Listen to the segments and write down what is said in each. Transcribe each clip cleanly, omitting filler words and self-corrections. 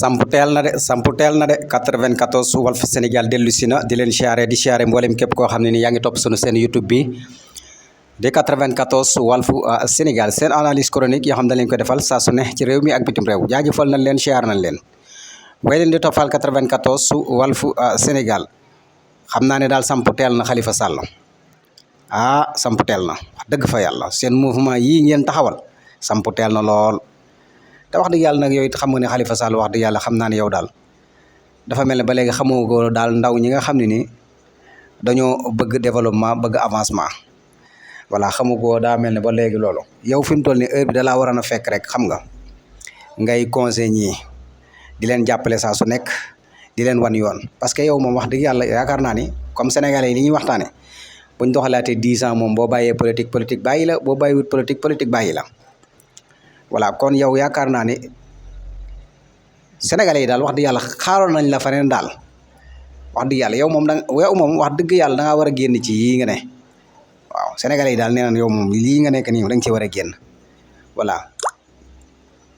sampu teel na de 94 Walf Sénégal dellu si na di leen siyaare mboolem képp koo xam ne ni yaa ngi topp sunu seen YouTube bi di 94 Walf Sénégal seen analyse chronique yoo xam ne leen ko defal saa su ne ci réew mi ak bitim réew jaajëfal nañ leen siyaar nañ leen way leen di toppal 94 Walf Sénégal xam naa ne daal sampu teel na Khalifa Sall sampu teel na wax dëgg fa yàlla seen mouvement yii ngeen taxawal sampu teel na lool. te wax dëgg yàlla nag yow it xam nga ne Khalifa Sall wax dëgg yàlla xam naa ne yow daal dafa mel ne ba léegi xamoo ko daal ndaw ñi nga xam ne ni dañoo bëgg développement bëgg avancement voilà xamu ko daa mel ne ba léegi loolu yow fi mu toll ni heure bi da laa waroon a fekk rek xam nga ngay conseil ñii di leen jàppale saa su nekk di leen wan yoon parce que yow moom wax dëgg yàlla yaakaar naa ni comme sénégalais yi li ñuy waxtaane buñ doxalaatee 10 ans moom boo bàyyee politique bàyyi la boo bàyyiwut politique bàyyi la. voilà kon yow yaakaar naa ne sénégalais yi daal wax dëgg yàlla xaaroon nañ la faneen daal wax dëgg yàlla yow moom wax dëgg yàlla da ngaa war a génn ci yii nga ne waaw sénégalais yi daal nee nañ yow moom lii nga nekk nii da nga ci war a génn voilà.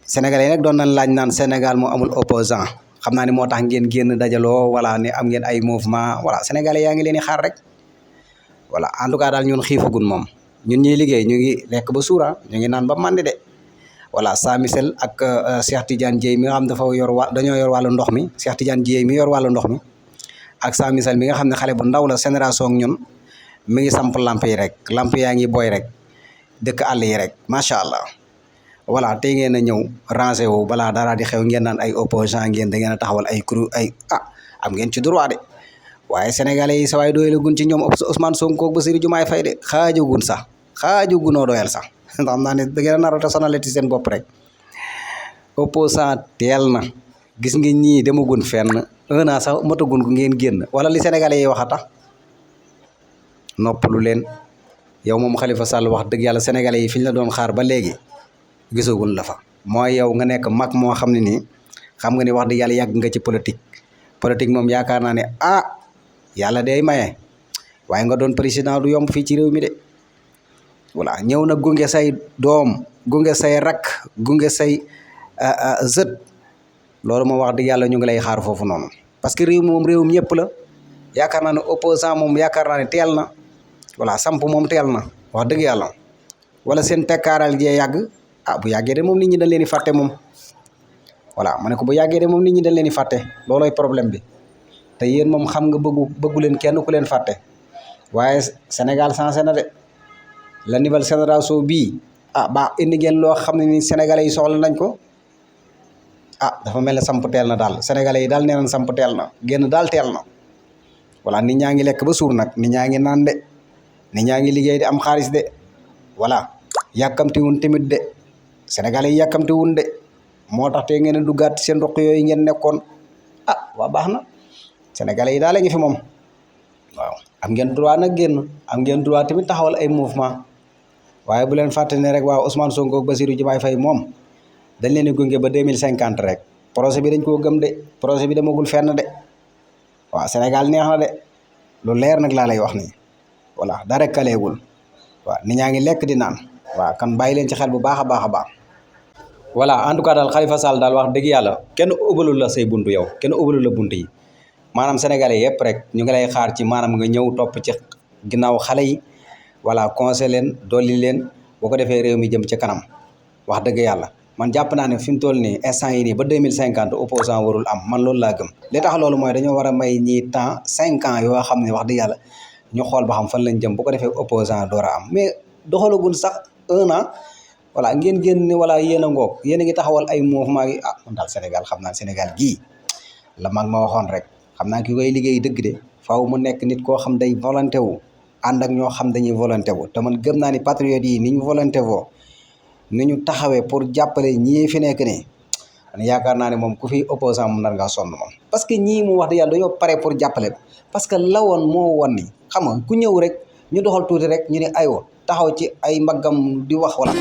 sénégalais yi nag doon nañ laaj naan Sénégal moo amul opposant xam naa ne moo tax ngeen génn dajaloo voilà ne am ngeen ay mouvement voilà sénégalais yaa ngi leen di xaar rek voilà en tout cas daal ñun xiifagun moom ñun ñuy liggéey ñu ngi lekk ba suura ñu ngi naan ba màndi de. voilà Sa Michel ak Cheikh Tidiane Dieye mi nga xam dafa dañoo yor wàllu ndox mi Cheikh Tidiane Dieye mi yor wàllu ndox mi ak Sa Michel mi nga xam ne xale bu ndaw la génération ak ñun mi ngi samp lamp yi rek lamp yaa ngi booy rek dëkk àll yi rek macha allah. voilà tey ngeen a ñëw rangé wu balaa dara di xew ngeen naan ay opposant ngeen da ngeen a taxawal ay kuréel am ngeen ci droit de waaye sénégalais yi sa waay doyal gun ci ñoom Ousmane Sonko ak Bassirou Diomaye Faye de xaajagunoo doyal sax. xam naa ne da ngeen a nar a sonalati seen bopp rek opposant teel na gis nga ñii demagun fenn 1 an sax matagun ko ngeen génn wala li sénégalais yi wax a tax noppalu leen yow moom Khalifa Sall wax dëgg yàlla sénégalais yi fi ñu la doon xaar ba léegi gisagun la fa mooy yow nga nekk mag moo xam ne nii xam nga ni wax dëgg yàlla yàgg nga ci politique moom yaakaar naa ne yàlla day maye waaye nga doon président du yomb fii ci réew mi de. voilà ñëw na gunge say doom gunge say rakk gunge say zët loolu moom wax dëgg yàlla ñu ngi lay xaar foofu noonu parce que réew moom réewum ñëpp la yaakaar naa ne opposant moom yaakaar naa ne teel na voilà samp moom teel na wax dëgg yàlla wala seen tekkaaral jee yàgg bu yàggee de moom nit ñi dañ leen di fàtte moom voilà ma ne ko bu yàggee de moom nit ñi dañ leen di fàtte loolooy problème bi te yéen moom xam nga bëggu leen kenn ku leen fàtte waaye Sénégal changé na de. la nouvelle génération bii ba indi ngeen loo xam ne ni sénégalais yi soxla nañ ko dafa mel ne samp teel na daal sénégalais yi daal nee nañ samp teel na génn daal teel na voilà nit ñaa ngi lekk ba suur nag nit ñaa ngi naan de nit ñaa ngi liggéey di am xaalis de voilà yàkkamti wun tamit de sénégalais yi yàkkamti wun de moo tax te ngeen a duggaat seen roq yooyu ngeen nekkoon waa baax na sénégalais yi daal la ngi fi moom waaw am ngeen droit nag génn am ngeen droit tamit taxawal ay mouvement waaye bu leen fàtte ne rek waaw Ousmane Sonko ak Bassirou Diomaye Faye moom dañ leen di gunge ba 2050 rek projet bi dañ koo gëm de projet bi demagul fenn de waaw Sénégal neex na de lu leer nag laa lay wax nii voilà dara kaleegul waaw nit ñaa ngi lekk di naan waaw kan bàyyi leen ci xel bu baax a baax a baax. voilà en tout cas daal Khalifa Sall daal wax dëgg yàlla kenn ubbalul la say buntu yow kenn ubbalul la buntu yi maanaam sénégalais yëpp rek ñu ngi lay xaar ci maanaam nga ñëw topp ci ginnaaw xale yi. voilà conseil leen dolli leen boo ko defee réew mi jëm ci kanam wax dëgg yàlla man jàpp naa ne fi mu toll nii instant yi nii ba 2050 opposant warul am man loolu laa gëm li tax loolu mooy dañoo war a may ñii temps 5 ans yoo xam ne wax dëgg yàlla ñu xool ba xam fan lañ jëm bu ko defee opposant door a am mais doxalagul sax 1 an voilà ngeen génn ne voilà yéen a ngoog yéen a ngi taxawal ay mouvement yi man daal Sénégal xam naa Sénégal gii la mag ma waxoon rek xam naa ki koy liggéey dëgg de faaw mu nekk nit koo xam day volonté wu ànd ak ñoo xam dañuy volonté wu te man gëm naa ni patriotes yi ni ñu volonté woo ni ñu taxawee pour jàppale ñii fi nekk nii yaakaar naa ne moom ku fi opposant mu nar ngaa sonn moom parce que ñii moom wax dëgg yàlla dañoo pare pour jàppale parce que lawoon moo won ni xam nga ku ñëw rek ñu doxal tuuti rek ñu ne aywa taxaw ci ay mbaggam di wax wala